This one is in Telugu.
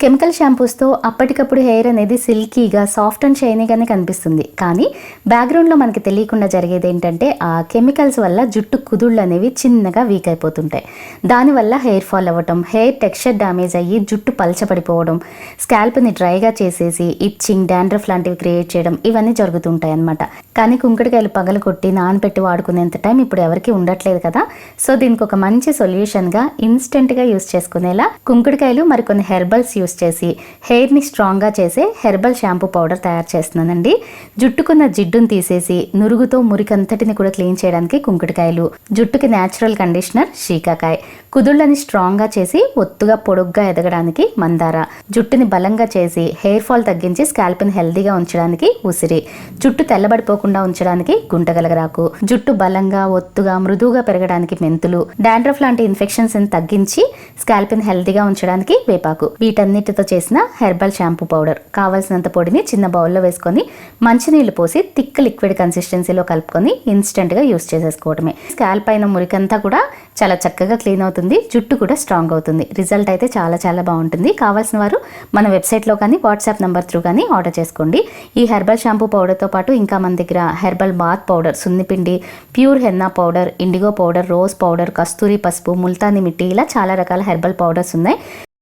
కెమికల్ షాంపూస్తో అప్పటికప్పుడు హెయిర్ అనేది సిల్కీగా, సాఫ్ట్ అండ్ షైనీగానే కనిపిస్తుంది. కానీ బ్యాక్గ్రౌండ్లో మనకి తెలియకుండా జరిగేది ఏంటంటే ఆ కెమికల్స్ వల్ల జుట్టు కుదుళ్ళు అనేవి చిన్నగా వీక్ అయిపోతుంటాయి. దానివల్ల హెయిర్ ఫాల్ అవ్వటం, హెయిర్ టెక్స్చర్ డ్యామేజ్ అయ్యి జుట్టు పలచబడిపోవడం, స్కాల్ప్ని డ్రైగా చేసేసి ఇచ్చింగ్, డాండ్రఫ్ లాంటివి క్రియేట్ చేయడం ఇవన్నీ జరుగుతుంటాయి అన్నమాట. కానీ కుంకుడుకాయలు పగలగొట్టి నానబెట్టి వాడుకునేంత టైం ఇప్పుడు ఎవరికి ఉండట్లేదు కదా. సో దీనికి ఒక మంచి సొల్యూషన్గా ఇన్స్టెంట్గా యూస్ చేసుకునేలా కుంకుడుకాయలు మరికొన్ని హెర్బల్స్ యూస్ చేసి హెయిర్ని స్ట్రాంగ్గా చేసే హెర్బల్ షాంపూ పౌడర్ తయారు చేస్తున్నానండి. జుట్టుకున్న జిడ్డును తీసేసి నురుగుతో మురికంతటిని కూడా క్లీన్ చేయడానికి కుంకుడుకాయలు, జుట్టుకి న్యాచురల్ కండిషనర్ శీకాకాయ, కుదుళ్ళని స్ట్రాంగ్గా చేసి ఒత్తుగా పొడుగ్గా ఎదగడానికి మందార, జుట్టుని బలంగా చేసి హెయిర్ ఫాల్ తగ్గించి స్కాల్ప్ని హెల్దీగా ఉంచడానికి ఉసిరి, జుట్టు తెల్లబడిపోకుండా ఉంచడానికి గుంటగలగరాకు, జుట్టు బలంగా ఒత్తుగా మృదువుగా పెరగడానికి మెంతులు, డాండ్రఫ్ లాంటి ఇన్ఫెక్షన్స్ తగ్గించి స్కాల్ప్ని హెల్దీగా ఉంచడానికి వేపాకు. వీటన్నిటితో చేసిన హెర్బల్ షాంపూ పౌడర్. కావాల్సినంత పొడిని చిన్న బౌల్లో వేసుకొని మంచినీళ్ళు పోసి థిక్ లిక్విడ్ కన్సిస్టెన్సీలో కలుపుకొని ఇన్స్టెంట్గా యూస్ చేసేసుకోవడమే. స్కాల్ప్ అయిన మురికంతా కూడా చాలా చక్కగా క్లీన్ అవుతుంది, జుట్టు కూడా స్ట్రాంగ్ అవుతుంది. రిజల్ట్ అయితే చాలా చాలా బాగుంటుంది. కావాల్సిన వారు మన వెబ్సైట్లో కానీ వాట్సాప్ నెంబర్ త్రూ కానీ ఆర్డర్ చేసుకోండి. ఈ హెర్బల్ షాంపూ పౌడర్తో పాటు ఇంకా మన దగ్గర హెర్బల్ బాత్ పౌడర్, సున్నిపిండి, pure henna powder, indigo powder, rose powder, కస్తూరి పసుపు, ముల్తానీ మిట్టి ఇలా చాలా రకాల హెర్బల్ పౌడర్స్ ఉన్నాయి.